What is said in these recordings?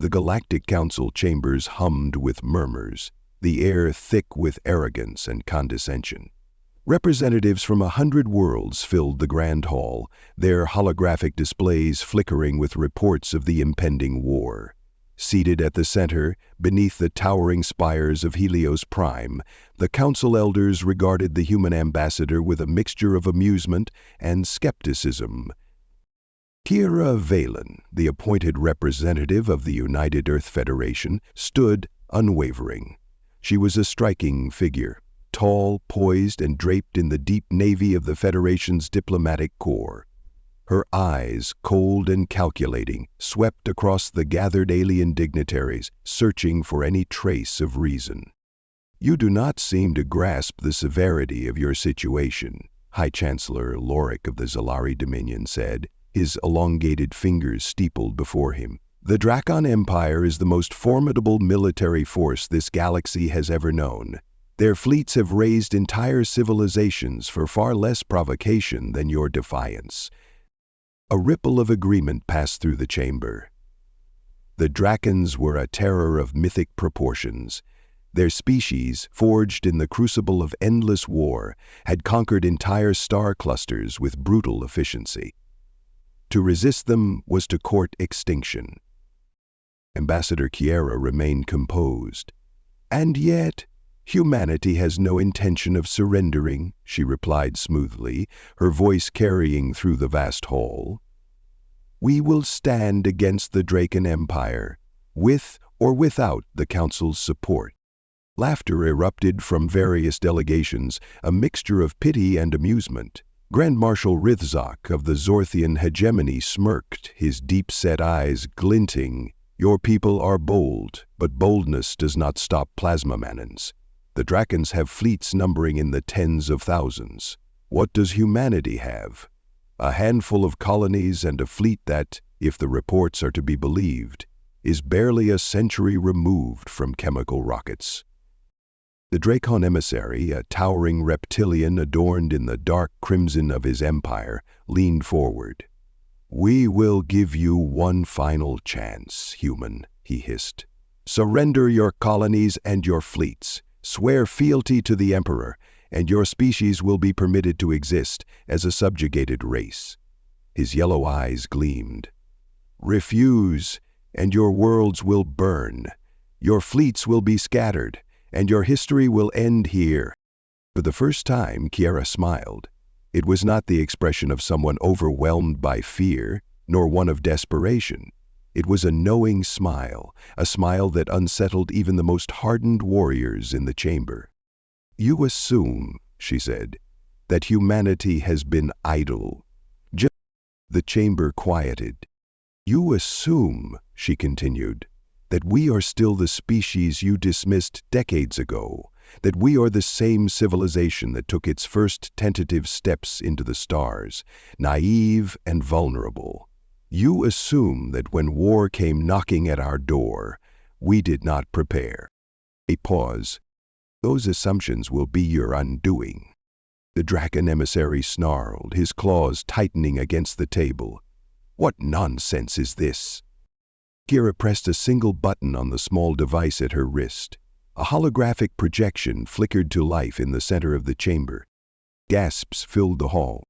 The Galactic Council chambers hummed with murmurs, the air thick with arrogance and condescension. Representatives from 100 worlds filled the grand hall, their holographic displays flickering with reports of the impending war. Seated at the center, beneath the towering spires of Helios Prime, the council elders regarded the human ambassador with a mixture of amusement and skepticism. Kira Valen, the appointed representative of the United Earth Federation, stood unwavering. She was a striking figure, tall, poised, and draped in the deep navy of the Federation's diplomatic corps. Her eyes, cold and calculating, swept across the gathered alien dignitaries, searching for any trace of reason. "You do not seem to grasp the severity of your situation," High Chancellor Lorik of the Zalari Dominion said, his elongated fingers steepled before him. "The Drakon Empire is the most formidable military force this galaxy has ever known. Their fleets have raised entire civilizations for far less provocation than your defiance." A ripple of agreement passed through the chamber. The Drakons were a terror of mythic proportions. Their species, forged in the crucible of endless war, had conquered entire star clusters with brutal efficiency. To resist them was to court extinction. Ambassador Kiera remained composed. "And yet, humanity has no intention of surrendering," she replied smoothly, her voice carrying through the vast hall. "We will stand against the Drakon Empire, with or without the Council's support." Laughter erupted from various delegations, a mixture of pity and amusement. Grand Marshal Rithzak of the Zorthian hegemony smirked, his deep-set eyes glinting. "Your people are bold, but boldness does not stop plasma mannons. The Drakons have fleets numbering in the tens of thousands. What does humanity have? A handful of colonies and a fleet that, if the reports are to be believed, is barely a century removed from chemical rockets." The Drakon emissary, a towering reptilian adorned in the dark crimson of his empire, leaned forward. "We will give you one final chance, human," he hissed. "Surrender your colonies and your fleets. Swear fealty to the Emperor, and your species will be permitted to exist as a subjugated race." His yellow eyes gleamed. "Refuse, and your worlds will burn. Your fleets will be scattered, and your history will end here." For the first time, Kiera smiled. It was not the expression of someone overwhelmed by fear, nor one of desperation. It was a knowing smile, a smile that unsettled even the most hardened warriors in the chamber. "You assume," she said, "that humanity has been idle." The chamber quieted. "You assume," she continued, "that we are still the species you dismissed decades ago, that we are the same civilization that took its first tentative steps into the stars, naive and vulnerable. You assume that when war came knocking at our door, we did not prepare." A pause. "Those assumptions will be your undoing." The Drakon emissary snarled, his claws tightening against the table. "What nonsense is this?" Kira pressed a single button on the small device at her wrist. A holographic projection flickered to life in the center of the chamber. Gasps filled the hall.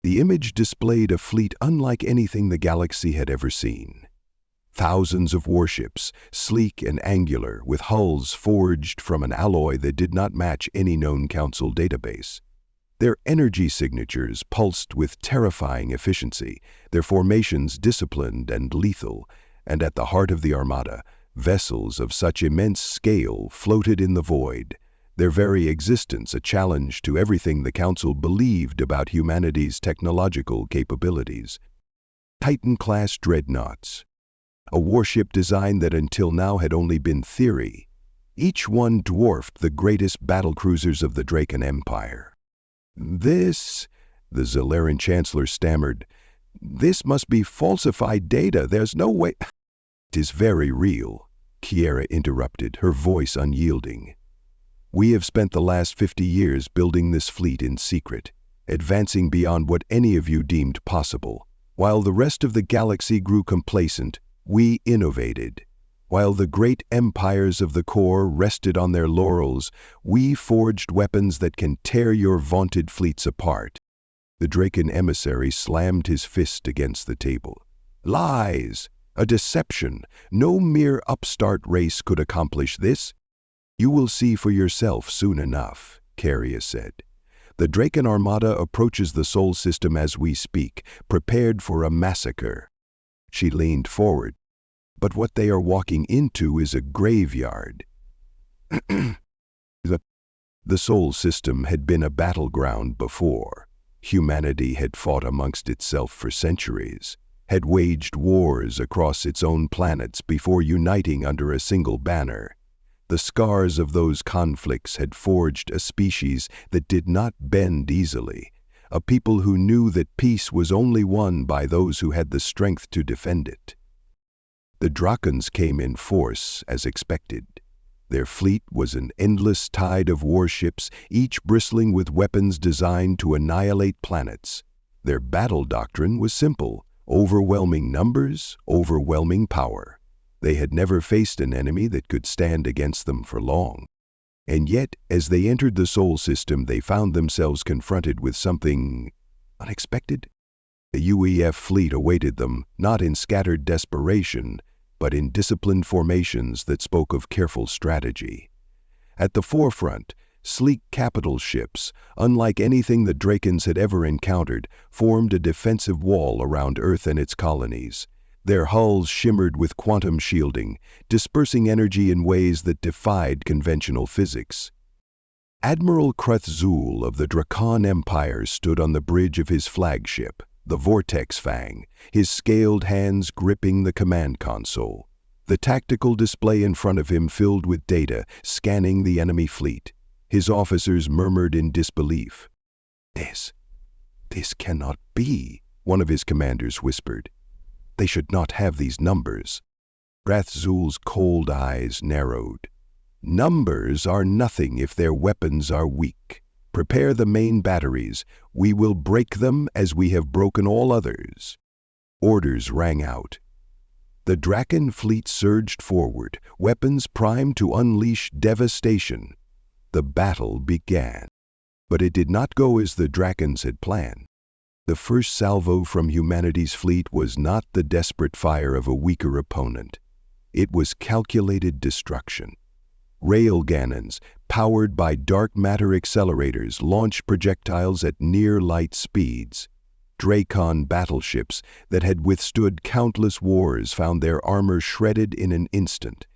The image displayed a fleet unlike anything the galaxy had ever seen. Thousands of warships, sleek and angular, with hulls forged from an alloy that did not match any known Council database. Their energy signatures pulsed with terrifying efficiency, their formations disciplined and lethal, and at the heart of the Armada, vessels of such immense scale floated in the void, their very existence a challenge to everything the Council believed about humanity's technological capabilities. Titan-class dreadnoughts, a warship design that until now had only been theory. Each one dwarfed the greatest battlecruisers of the Drakon Empire. "This," the Zalaran Chancellor stammered, "this must be falsified data. There's no way—" "It is very real," Kiera interrupted, her voice unyielding. "We have spent the last 50 years building this fleet in secret, advancing beyond what any of you deemed possible. While the rest of the galaxy grew complacent, we innovated. While the great empires of the core rested on their laurels, we forged weapons that can tear your vaunted fleets apart. The Draken emissary slammed his fist against the table. Lies! A deception! No mere upstart race could accomplish this. You will see for yourself soon enough, Carrier said. The Draken Armada approaches the Sol system as we speak, prepared for a massacre. She leaned forward. But what they are walking into is a graveyard. The Sol system had been a battleground before. Humanity had fought amongst itself for centuries, had waged wars across its own planets before uniting under a single banner. The scars of those conflicts had forged a species that did not bend easily, a people who knew that peace was only won by those who had the strength to defend it. The Drakons came in force, as expected. Their fleet was an endless tide of warships, each bristling with weapons designed to annihilate planets. Their battle doctrine was simple: overwhelming numbers, overwhelming power. They had never faced an enemy that could stand against them for long. And yet, as they entered the Sol system, they found themselves confronted with something unexpected. The UEF fleet awaited them, not in scattered desperation, but in disciplined formations that spoke of careful strategy. At the forefront, sleek capital ships, unlike anything the Drakons had ever encountered, formed a defensive wall around Earth and its colonies. Their hulls shimmered with quantum shielding, dispersing energy in ways that defied conventional physics. Admiral Kruthzul of the Drakan Empire stood on the bridge of his flagship, the Vortex Fang, his scaled hands gripping the command console. The tactical display in front of him filled with data, scanning the enemy fleet. His officers murmured in disbelief. This cannot be," one of his commanders whispered. "They should not have these numbers." Kruthzul's cold eyes narrowed. "Numbers are nothing if their weapons are weak. Prepare the main batteries. We will break them as we have broken all others." Orders rang out. The Draken fleet surged forward, weapons primed to unleash devastation. The battle began. But it did not go as the Drakons had planned. The first salvo from humanity's fleet was not the desperate fire of a weaker opponent. It was calculated destruction. Railgunnons, powered by dark matter accelerators, launched projectiles at near-light speeds. Drakon battleships that had withstood countless wars found their armor shredded in an instant.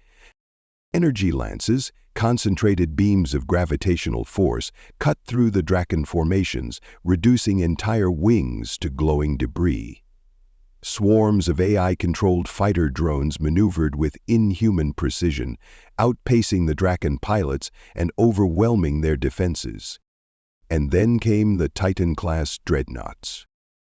Energy lances, concentrated beams of gravitational force, cut through the Draken formations, reducing entire wings to glowing debris. Swarms of AI-controlled fighter drones maneuvered with inhuman precision, outpacing the Draken pilots and overwhelming their defenses. And then came the Titan-class dreadnoughts.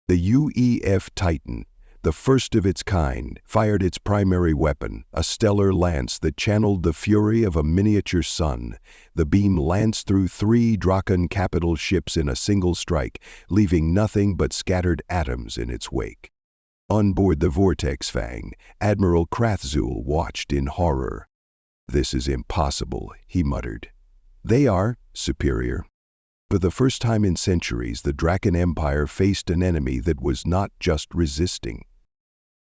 The UEF Titan, the first of its kind, fired its primary weapon, a stellar lance that channeled the fury of a miniature sun. The beam lanced through 3 Drakon capital ships in a single strike, leaving nothing but scattered atoms in its wake. On board the Vortex Fang, Admiral Kruthzul watched in horror. "This is impossible," he muttered. "They are, Superior." For the first time in centuries, the Draken Empire faced an enemy that was not just resisting.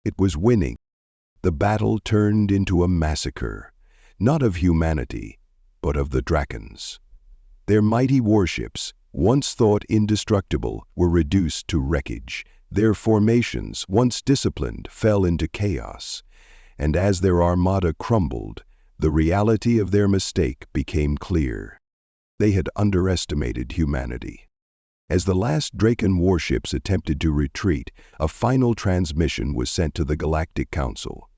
It was winning. The battle turned into a massacre, not of humanity, but of the Drakons. Their mighty warships, once thought indestructible, were reduced to wreckage. Their formations, once disciplined, fell into chaos. And as their armada crumbled, the reality of their mistake became clear. They had underestimated humanity. As the last Draken warships attempted to retreat, a final transmission was sent to the Galactic Council.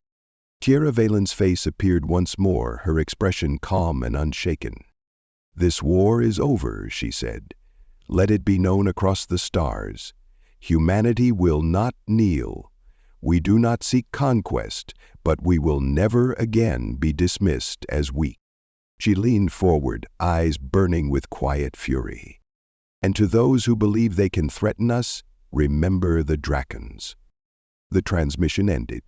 Tierra Valen's face appeared once more, her expression calm and unshaken. "This war is over," she said. "Let it be known across the stars. Humanity will not kneel. We do not seek conquest, but we will never again be dismissed as weak." She leaned forward, eyes burning with quiet fury. "And to those who believe they can threaten us, remember the Drakons." The transmission ended.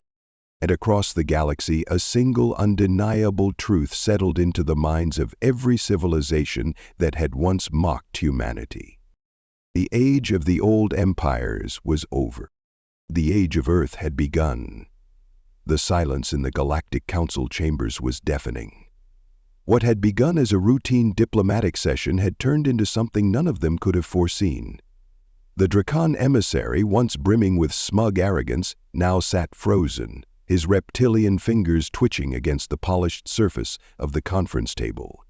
And across the galaxy, a single undeniable truth settled into the minds of every civilization that had once mocked humanity. The age of the old empires was over. The age of Earth had begun. The silence in the Galactic Council chambers was deafening. What had begun as a routine diplomatic session had turned into something none of them could have foreseen. The Dracan emissary, once brimming with smug arrogance, now sat frozen, his reptilian fingers twitching against the polished surface of the conference table.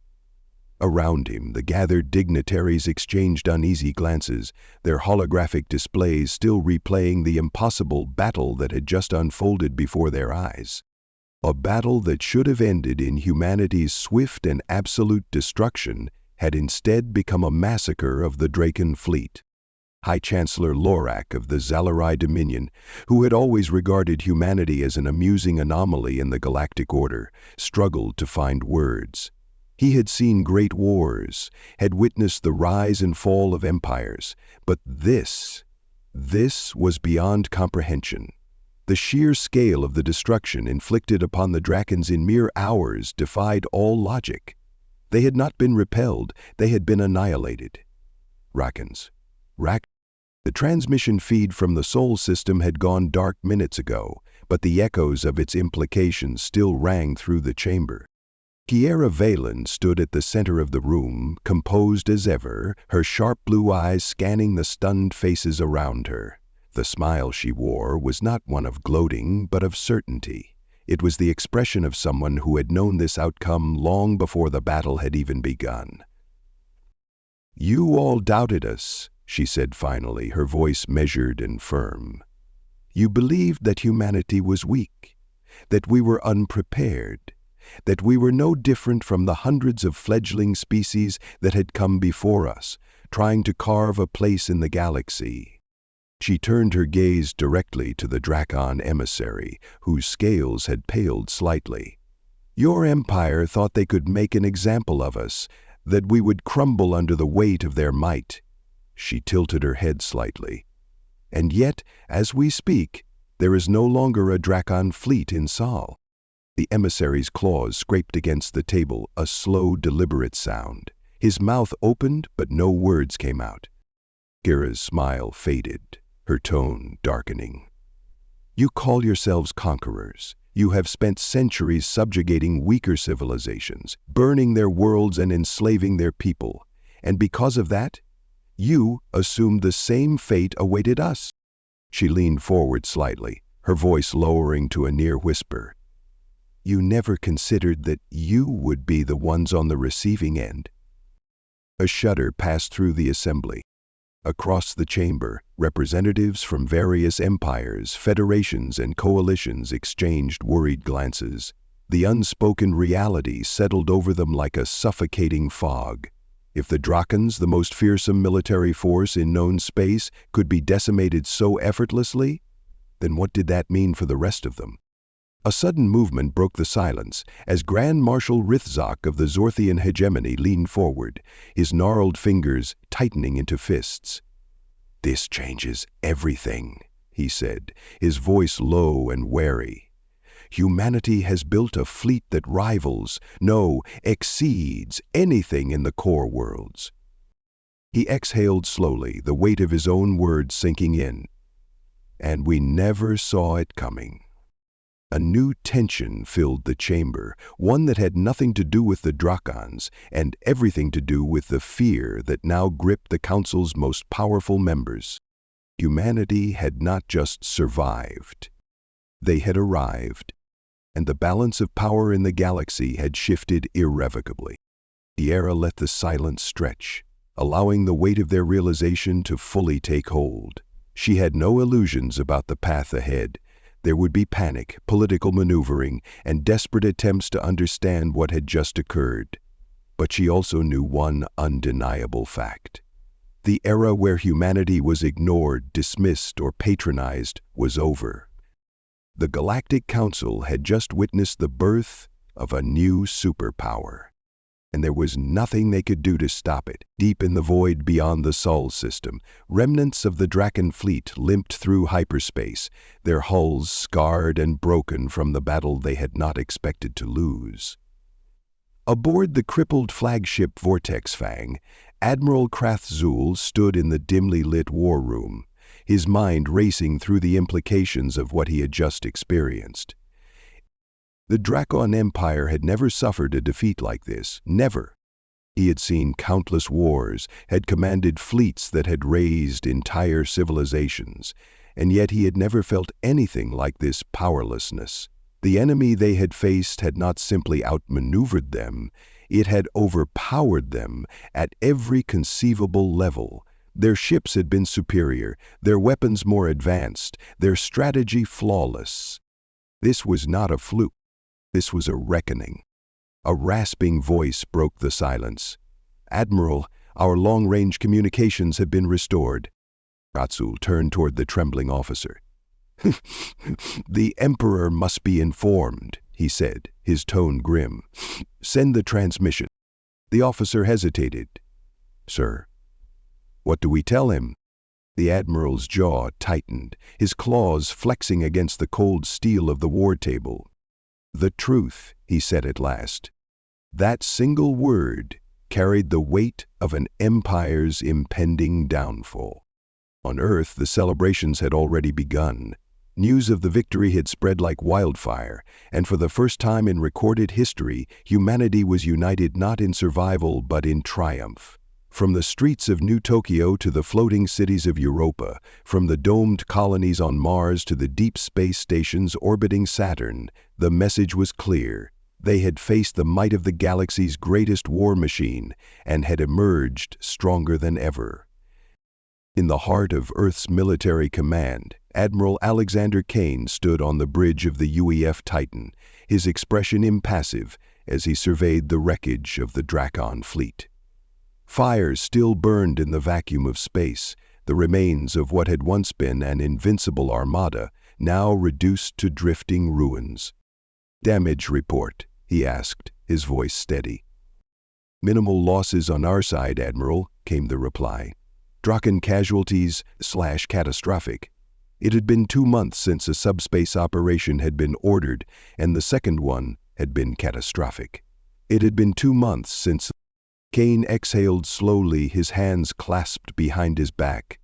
Around him, the gathered dignitaries exchanged uneasy glances, their holographic displays still replaying the impossible battle that had just unfolded before their eyes. A battle that should have ended in humanity's swift and absolute destruction had instead become a massacre of the Dracan fleet. High Chancellor Lorak of the Zalarai Dominion, who had always regarded humanity as an amusing anomaly in the Galactic Order, struggled to find words. He had seen great wars, had witnessed the rise and fall of empires, but this was beyond comprehension. The sheer scale of the destruction inflicted upon the Dracans in mere hours defied all logic. They had not been repelled, they had been annihilated. The transmission feed from the Sol system had gone dark minutes ago, but the echoes of its implications still rang through the chamber. Kiera Valen stood at the center of the room, composed as ever, her sharp blue eyes scanning the stunned faces around her. The smile she wore was not one of gloating, but of certainty. It was the expression of someone who had known this outcome long before the battle had even begun. "You all doubted us," she said finally, her voice measured and firm. "You believed that humanity was weak, that we were unprepared, that we were no different from the hundreds of fledgling species that had come before us, trying to carve a place in the galaxy." She turned her gaze directly to the Dracan emissary, whose scales had paled slightly. "Your empire thought they could make an example of us, that we would crumble under the weight of their might." She tilted her head slightly. "And yet, as we speak, there is no longer a Dracan fleet in Sol." The emissary's claws scraped against the table, a slow, deliberate sound. His mouth opened, but no words came out. Kira's smile faded, her tone darkening. "You call yourselves conquerors. You have spent centuries subjugating weaker civilizations, burning their worlds and enslaving their people. And because of that, you assumed the same fate awaited us." She leaned forward slightly, her voice lowering to a near whisper. "You never considered that you would be the ones on the receiving end." A shudder passed through the assembly. Across the chamber, representatives from various empires, federations, and coalitions exchanged worried glances. The unspoken reality settled over them like a suffocating fog. If the Dracans, the most fearsome military force in known space, could be decimated so effortlessly, then what did that mean for the rest of them? A sudden movement broke the silence as Grand Marshal Rithzak of the Zorthian hegemony leaned forward, his gnarled fingers tightening into fists. "This changes everything," he said, his voice low and wary. "Humanity has built a fleet that rivals, no, exceeds, anything in the core worlds." He exhaled slowly, the weight of his own words sinking in. "And we never saw it coming." A new tension filled the chamber, one that had nothing to do with the Dracans and everything to do with the fear that now gripped the Council's most powerful members. Humanity had not just survived. They had arrived, and the balance of power in the galaxy had shifted irrevocably. Kiera let the silence stretch, allowing the weight of their realization to fully take hold. She had no illusions about the path ahead. There would be panic, political maneuvering, and desperate attempts to understand what had just occurred. But she also knew one undeniable fact. The era where humanity was ignored, dismissed, or patronized was over. The Galactic Council had just witnessed the birth of a new superpower. and there was nothing they could do to stop it. Deep in the void beyond the Sol system, remnants of the Draken fleet limped through hyperspace, their hulls scarred and broken from the battle they had not expected to lose. Aboard the crippled flagship Vortex Fang, Admiral Krathzul stood in the dimly lit war room, his mind racing through the implications of what he had just experienced. The Drakon Empire had never suffered a defeat like this, never. He had seen countless wars, had commanded fleets that had razed entire civilizations, and yet he had never felt anything like this powerlessness. The enemy they had faced had not simply outmaneuvered them, it had overpowered them at every conceivable level. Their ships had been superior, their weapons more advanced, their strategy flawless. This was not a fluke. This was a reckoning. A rasping voice broke the silence. "Admiral, our long-range communications have been restored." Krathzul turned toward the trembling officer. "The Emperor must be informed," he said, his tone grim. "Send the transmission." The officer hesitated. "Sir, what do we tell him?" The Admiral's jaw tightened, his claws flexing against the cold steel of the war table. "The truth," he said at last. That single word carried the weight of an empire's impending downfall. On Earth, the celebrations had already begun. News of the victory had spread like wildfire, and for the first time in recorded history, humanity was united not in survival but in triumph. From the streets of New Tokyo to the floating cities of Europa, from the domed colonies on Mars to the deep space stations orbiting Saturn, the message was clear. They had faced the might of the galaxy's greatest war machine and had emerged stronger than ever. In the heart of Earth's military command, Admiral Alexander Kane stood on the bridge of the UEF Titan, his expression impassive as he surveyed the wreckage of the Drakon fleet. Fires still burned in the vacuum of space, the remains of what had once been an invincible armada, now reduced to drifting ruins. "Damage report," he asked, his voice steady. "Minimal losses on our side, Admiral," came the reply. "Draken casualties / catastrophic. It had been 2 months since a subspace operation had been ordered, and the second one had been catastrophic. It had been 2 months since..." Kane exhaled slowly, his hands clasped behind his back.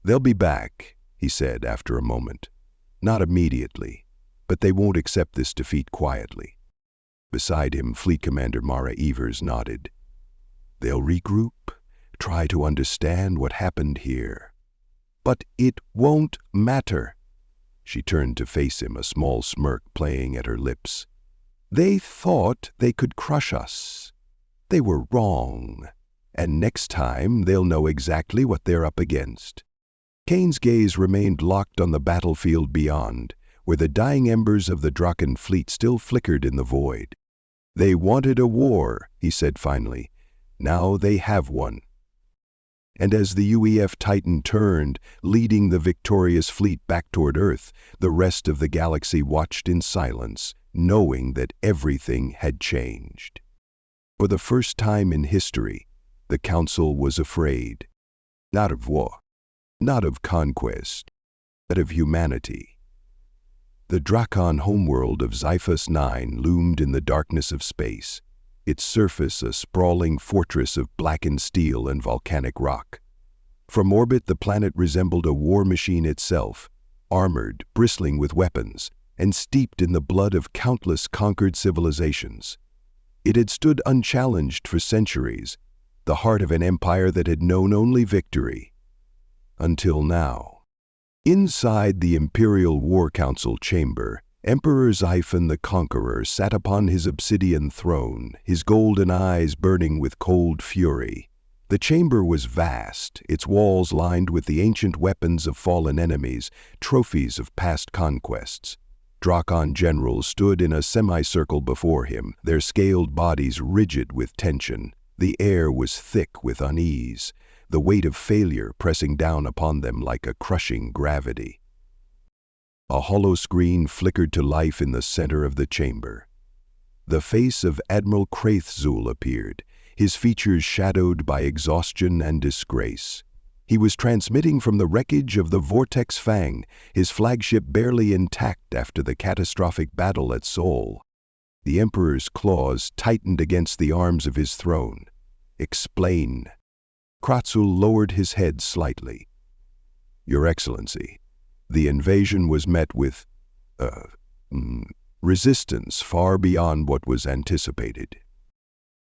"They'll be back," he said after a moment. "Not immediately, but they won't accept this defeat quietly." Beside him, Fleet Commander Mara Evers nodded. "They'll regroup, try to understand what happened here. But it won't matter." She turned to face him, a small smirk playing at her lips. "They thought they could crush us. They were wrong, and next time they'll know exactly what they're up against." Kane's gaze remained locked on the battlefield beyond, where the dying embers of the Draken fleet still flickered in the void. "They wanted a war," he said finally. "Now they have one." And as the UEF Titan turned, leading the victorious fleet back toward Earth, the rest of the galaxy watched in silence, knowing that everything had changed. For the first time in history, the Council was afraid. Not of war, not of conquest, but of humanity. The Drakon homeworld of Xiphus 9 loomed in the darkness of space, its surface a sprawling fortress of blackened steel and volcanic rock. From orbit, the planet resembled a war machine itself, armored, bristling with weapons, and steeped in the blood of countless conquered civilizations. It had stood unchallenged for centuries, the heart of an empire that had known only victory. Until now. Inside the Imperial War Council chamber, Emperor Xiphon the Conqueror sat upon his obsidian throne, his golden eyes burning with cold fury. The chamber was vast, its walls lined with the ancient weapons of fallen enemies, trophies of past conquests. Drakon generals stood in a semicircle before him, their scaled bodies rigid with tension. The air was thick with unease, the weight of failure pressing down upon them like a crushing gravity. A hollow screen flickered to life in the center of the chamber. The face of Admiral Krathzul appeared, his features shadowed by exhaustion and disgrace. He was transmitting from the wreckage of the Vortex Fang, his flagship barely intact after the catastrophic battle at Seoul. The Emperor's claws tightened against the arms of his throne. "Explain." Krathzul lowered his head slightly. "Your Excellency, the invasion was met with, resistance far beyond what was anticipated."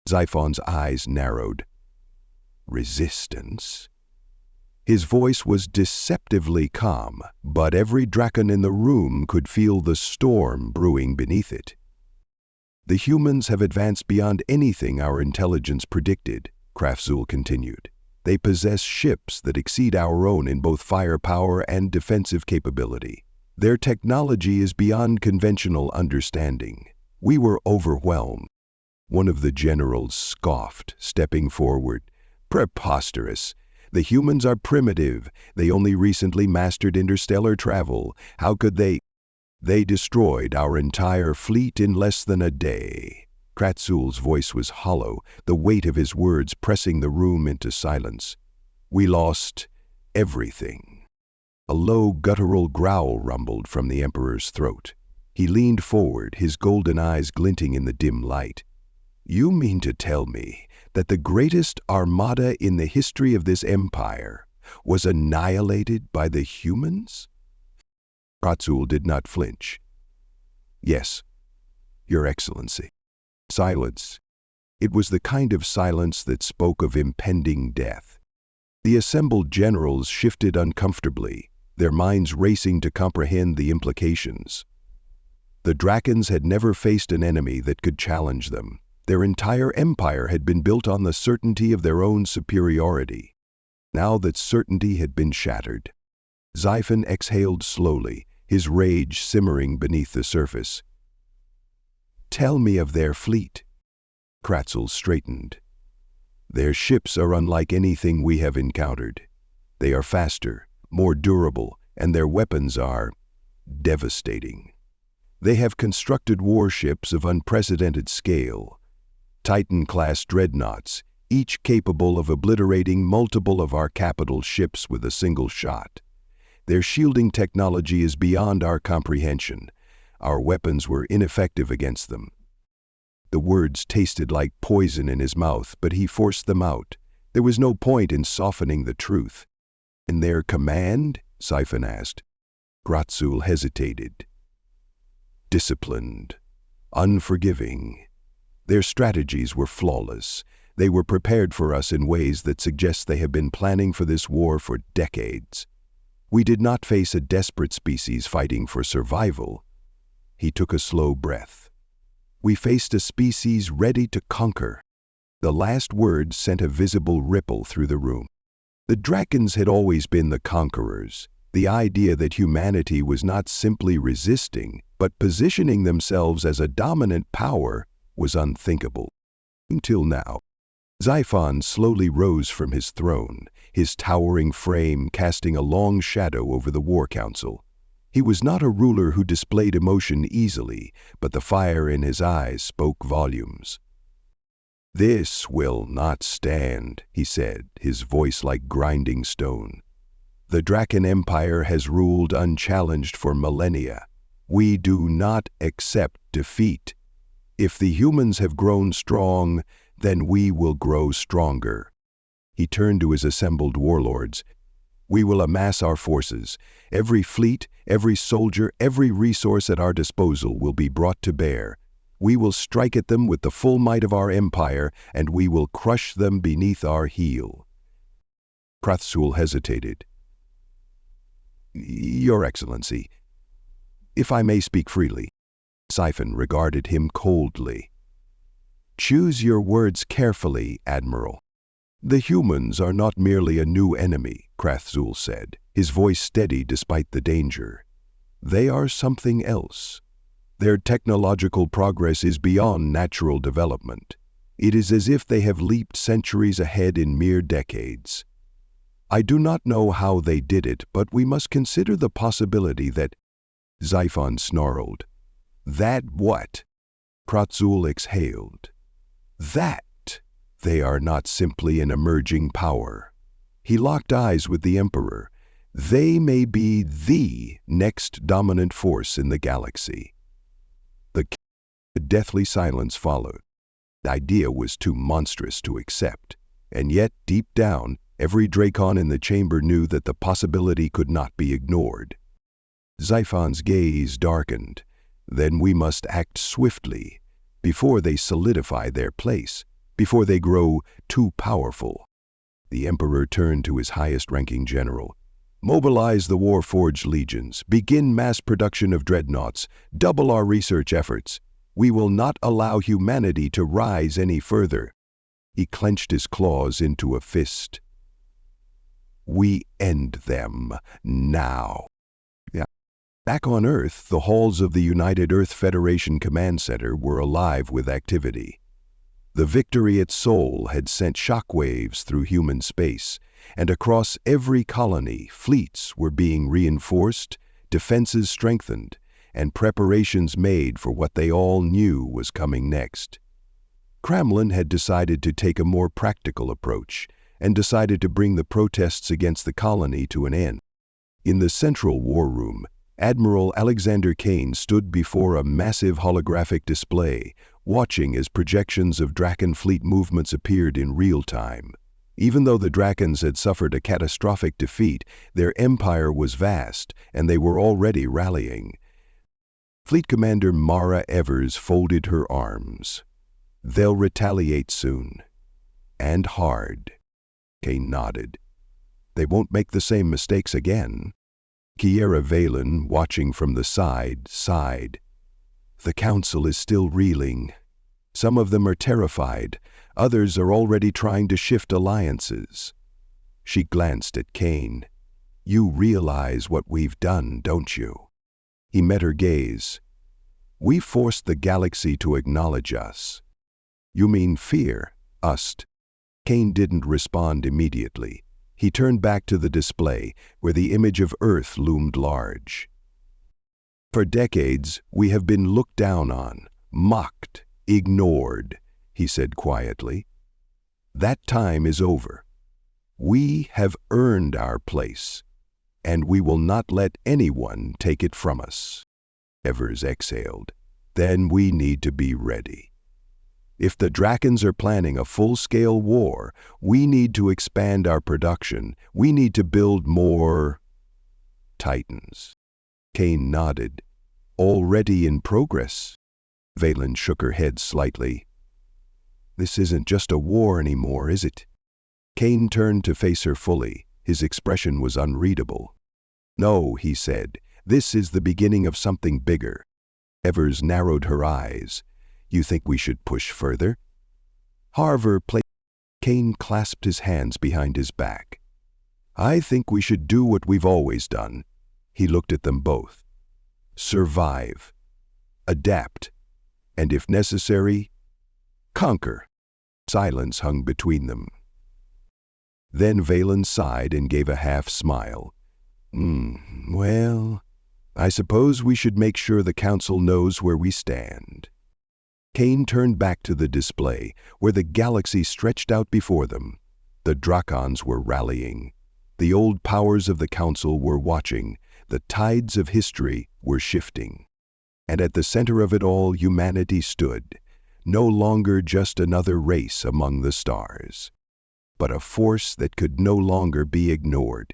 Xiphon's eyes narrowed. "Resistance?" His voice was deceptively calm, but every Draken in the room could feel the storm brewing beneath it. "The humans have advanced beyond anything our intelligence predicted," Krathzul continued. "They possess ships that exceed our own in both firepower and defensive capability. Their technology is beyond conventional understanding. We were overwhelmed." One of the generals scoffed, stepping forward. "Preposterous! The humans are primitive. They only recently mastered interstellar travel. How could they? They destroyed our entire fleet in less than a day." Krathzul's voice was hollow, the weight of his words pressing the room into silence. "We lost everything." A low, guttural growl rumbled from the Emperor's throat. He leaned forward, his golden eyes glinting in the dim light. "You mean to tell me that the greatest armada in the history of this empire was annihilated by the humans?" Krathzul did not flinch. "Yes, Your Excellency." Silence. It was the kind of silence that spoke of impending death. The assembled generals shifted uncomfortably, their minds racing to comprehend the implications. The Drakens had never faced an enemy that could challenge them. Their entire empire had been built on the certainty of their own superiority. Now that certainty had been shattered, Xiphon exhaled slowly, his rage simmering beneath the surface. "Tell me of their fleet." Krathzul straightened. "Their ships are unlike anything we have encountered. They are faster, more durable, and their weapons are devastating. They have constructed warships of unprecedented scale, Titan-class dreadnoughts, each capable of obliterating multiple of our capital ships with a single shot. Their shielding technology is beyond our comprehension. Our weapons were ineffective against them." The words tasted like poison in his mouth, but he forced them out. There was no point in softening the truth. "In their command?" Xiphon asked. Krathzul hesitated. "Disciplined, unforgiving. Their strategies were flawless. They were prepared for us in ways that suggest they have been planning for this war for decades. We did not face a desperate species fighting for survival." He took a slow breath. "We faced a species ready to conquer." The last word sent a visible ripple through the room. The Drakens had always been the conquerors. The idea that humanity was not simply resisting, but positioning themselves as a dominant power was unthinkable. Until now. Xiphon slowly rose from his throne, his towering frame casting a long shadow over the War Council. He was not a ruler who displayed emotion easily, but the fire in his eyes spoke volumes. "This will not stand," he said, his voice like grinding stone. "The Draken Empire has ruled unchallenged for millennia. We do not accept defeat. If the humans have grown strong, then we will grow stronger." He turned to his assembled warlords. "We will amass our forces. Every fleet, every soldier, every resource at our disposal will be brought to bear. We will strike at them with the full might of our empire, and we will crush them beneath our heel." Krathzul hesitated. "Your Excellency, if I may speak freely." Xiphon regarded him coldly. "Choose your words carefully, Admiral." "The humans are not merely a new enemy," Krathzul said, his voice steady despite the danger. "They are something else. Their technological progress is beyond natural development. It is as if they have leaped centuries ahead in mere decades. I do not know how they did it, but we must consider the possibility that—" Xiphon snarled. "That what?" Pratzul exhaled. That they are not simply an emerging power. He locked eyes with the Emperor. They may be the next dominant force in the galaxy. The deathly silence followed. The idea was too monstrous to accept, and yet, deep down, every Dracon in the chamber knew that the possibility could not be ignored. Xiphon's gaze darkened. Then we must act swiftly, before they solidify their place, before they grow too powerful. The Emperor turned to his highest-ranking general. Mobilize the Warforged legions, begin mass production of dreadnoughts, double our research efforts. We will not allow humanity to rise any further. He clenched his claws into a fist. We end them now. Back on Earth, the halls of the United Earth Federation Command Center were alive with activity. The victory at Sol had sent shockwaves through human space, and across every colony, fleets were being reinforced, defenses strengthened, and preparations made for what they all knew was coming next. Kremlin had decided to take a more practical approach, and decided to bring the protests against the colony to an end. In the central war room, Admiral Alexander Kane stood before a massive holographic display, watching as projections of Draken fleet movements appeared in real time. Even though the Drakons had suffered a catastrophic defeat, their empire was vast, and they were already rallying. Fleet Commander Mara Evers folded her arms. They'll retaliate soon. And hard. Kane nodded. They won't make the same mistakes again. Kiera Valen, watching from the side, sighed. The Council is still reeling. Some of them are terrified. Others are already trying to shift alliances. She glanced at Kane. You realize what we've done, don't you? He met her gaze. We forced the galaxy to acknowledge us. You mean fear, us? Kane didn't respond immediately. He turned back to the display, where the image of Earth loomed large. For decades, we have been looked down on, mocked, ignored, he said quietly. That time is over. We have earned our place, and we will not let anyone take it from us. Evers exhaled. Then we need to be ready. If the Drakons are planning a full-scale war, we need to expand our production. We need to build more Titans. Kane nodded. Already in progress? Valen shook her head slightly. This isn't just a war anymore, is it? Kane turned to face her fully. His expression was unreadable. No, he said. This is the beginning of something bigger. Evers narrowed her eyes. You think we should push further? Kane clasped his hands behind his back. I think we should do what we've always done. He looked at them both. Survive. Adapt. And if necessary, conquer. Silence hung between them. Then Valen sighed and gave a half-smile. Well, I suppose we should make sure the Council knows where we stand. Kane turned back to the display, where the galaxy stretched out before them. The Drakons were rallying. The old powers of the Council were watching. The tides of history were shifting. And at the center of it all, humanity stood, no longer just another race among the stars, but a force that could no longer be ignored.